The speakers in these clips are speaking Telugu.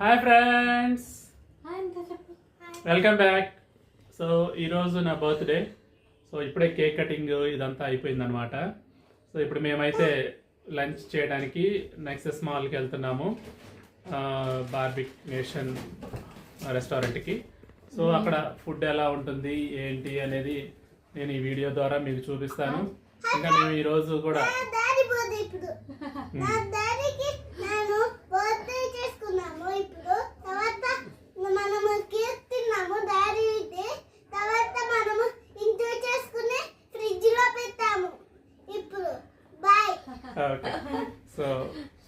Hi friends, welcome back. So ఈరోజు నా బర్త్డే. సో ఇప్పుడే కేక్ కటింగ్ ఇదంతా అయిపోయిందనమాట. సో ఇప్పుడు మేమైతే లంచ్ చేయడానికి నెక్సెస్ మాల్కి వెళ్తున్నాము, బార్బిక్ నేషన్ రెస్టారెంట్కి. సో అక్కడ ఫుడ్ ఎలా ఉంటుంది ఏంటి అనేది నేను ఈ వీడియో ద్వారా మీకు చూపిస్తాను. ఇంకా మేము ఈరోజు కూడా ఓకే. సో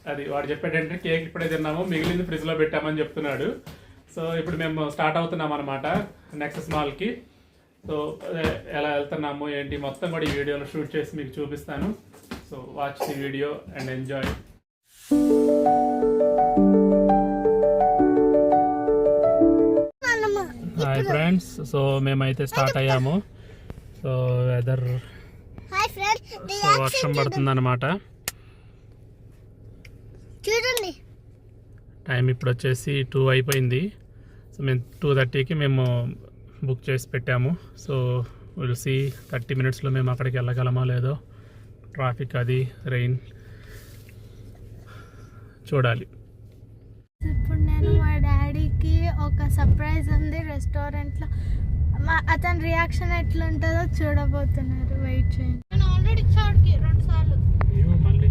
అది వాడు చెప్పాడంటే కేక్ ఇప్పుడే తిన్నాము, మిగిలింది ఫ్రిడ్జ్లో పెట్టామని చెప్తున్నాడు. సో ఇప్పుడు మేము స్టార్ట్ అవుతున్నాం అనమాట నెక్సెస్ మాల్కి. సో ఎలా వెళ్తున్నాము ఏంటి మొత్తం కూడా ఈ వీడియోలో షూట్ చేసి మీకు చూపిస్తాను. So watch the video and enjoy. Hi friends, so మేమైతే స్టార్ట్ అయ్యాము. సో వెదర్ వర్షం పడుతుంది అనమాట. చూడండి, టైం ఇప్పుడు వచ్చేసి 2 అయిపోయింది. సో మేము 2:30కి మేము బుక్ చేసి పెట్టాము. సో విల్ సీ 30 మినిట్స్లో మేము అక్కడికి వెళ్ళగలమా లేదో. ట్రాఫిక్ అది రెయిన్ చూడాలి. ఇప్పుడు నేను మా డాడీకి ఒక సర్ప్రైజ్ ఉంది రెస్టారెంట్లో. అతని రియాక్షన్ ఎట్లుంటుందో చూడబోతున్నారు. వెయిట్ చేయండి. నేను ఆల్రెడీ ఇచ్చాడికి 2 సార్లు. మళ్ళీ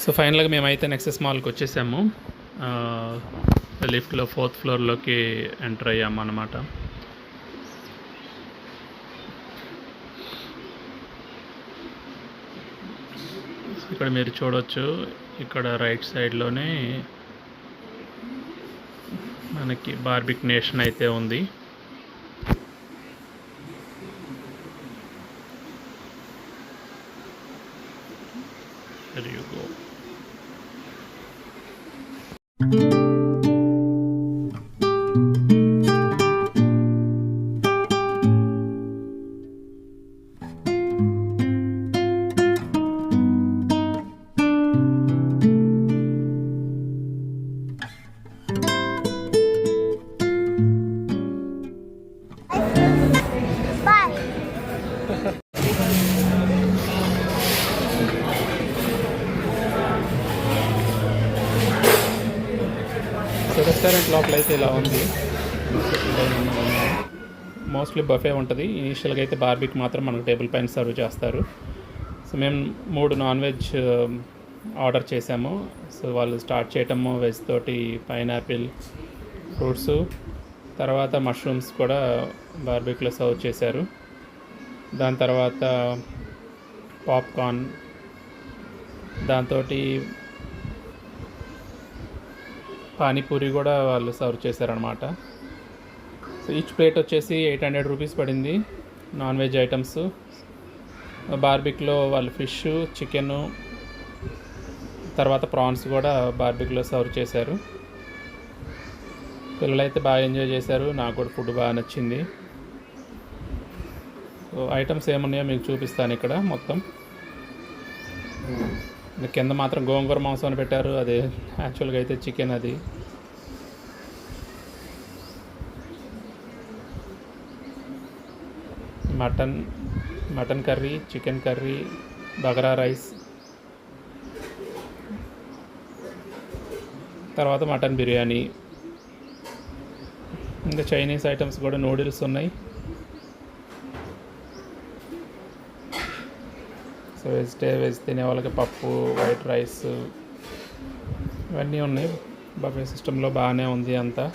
సో ఫైనల్గా మేమైతే నెక్సెస్ మాల్కి వచ్చేసాము. లిఫ్ట్లో 4th ఫ్లోర్లోకి ఎంటర్ అయ్యాము అన్నమాట. ఇక్కడ మీరు చూడవచ్చు, ఇక్కడ రైట్ సైడ్లోనే మనకి బార్బిక్ నేషన్ అయితే ఉంది. There you go. రెస్టారెంట్ లోపల అయితే ఇలా ఉంది. మోస్ట్లీ బఫే ఉంటుంది. ఇనీషియల్గా అయితే బార్బీకి మాత్రం మనకు టేబుల్ పైన సర్వ్ చేస్తారు. సో మేము 3 నాన్ వెజ్ ఆర్డర్ చేసాము. సో వాళ్ళు స్టార్ట్ చేయటము వెజ్ తోటి పైనాపిల్ ఫ్రూట్స్, తర్వాత మష్రూమ్స్ కూడా బార్బీక్లో సర్వ్ చేశారు. దాని తర్వాత పాప్కార్న్, దాంతో పానీపూరి కూడా వాళ్ళు సర్వ్ చేశారనమాట. సో ఈచ్ ప్లేట్ వచ్చేసి 800 రూపీస్ పడింది నాన్ వెజ్ ఐటమ్స్. బార్బిక్లో వాళ్ళు ఫిష్, చికెను, తర్వాత ప్రాన్స్ కూడా బార్బిక్లో సర్వ్ చేశారు. పిల్లలైతే బాగా ఎంజాయ్ చేశారు. నాకు కూడా ఫుడ్ బాగా నచ్చింది. సో ఐటమ్స్ ఏమున్నాయో మీకు చూపిస్తాను ఇక్కడ మొత్తం. కింద మాత్రం గోంగూర మాంసం అని పెట్టారు. అది యాక్చువల్గా అయితే చికెన్. అది mutton curry, chicken curry, bagara rice, తర్వాత మటన్ బిర్యానీ, ఇంకా చైనీస్ ఐటమ్స్ కూడా నూడిల్స్ ఉన్నాయి. సో వెజ్ తినే వాళ్ళకి పప్పు, వైట్ రైస్ ఇవన్నీ ఉన్నాయి. బఫే సిస్టంలో బాగానే ఉంది అంతా.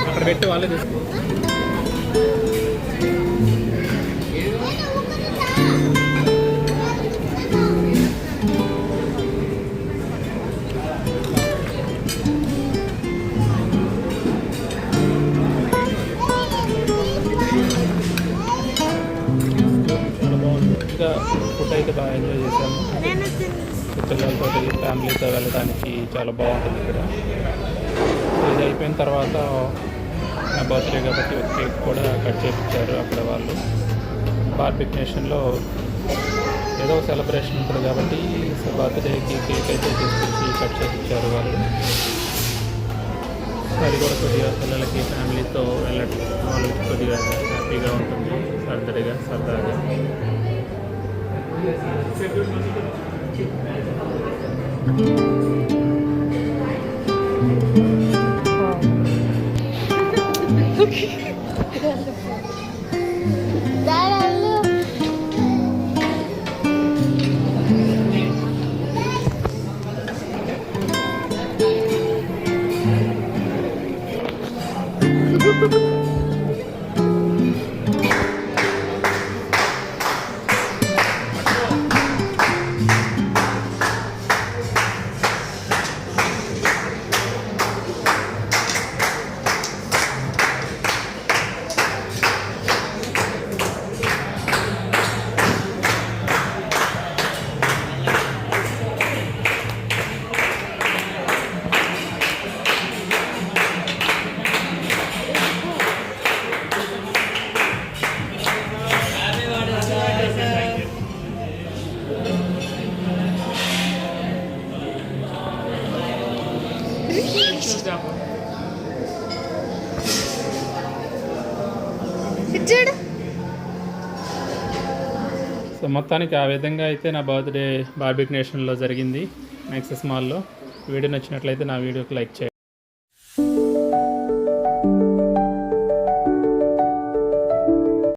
అక్కడ పెట్టి వాళ్ళే తీసుకో. ఫుడ్ అయితే బాగా ఎంజాయ్ చేశాము. పిల్లలతో ఫ్యామిలీతో వెళ్ళడానికి చాలా బాగుంటుంది ఇక్కడ. ఇది అయిపోయిన తర్వాత నా బర్త్డే కాబట్టి ఒక కేక్ కూడా కట్ చేయించారు అక్కడ వాళ్ళు. బార్బిక్ నేషన్లో ఏదో ఒక సెలబ్రేషన్ ఉంటుంది కాబట్టి బర్త్డేకి కేక్ అయితే తీసుకొచ్చి కట్ చేయించారు వాళ్ళు. అది కూడా కొద్దిగా పిల్లలకి ఫ్యామిలీతో వెళ్ళడం వాళ్ళకి కొద్దిగా హ్యాపీగా ఉంటుంది, సరదాగా. సో మొత్తానికి ఆ విధంగా అయితే నా బర్త్డే బార్బిక్ నేషన్లో జరిగింది నెక్సస్ మాల్లో. వీడియో నచ్చినట్లయితే నా వీడియోకి లైక్ చేయండి.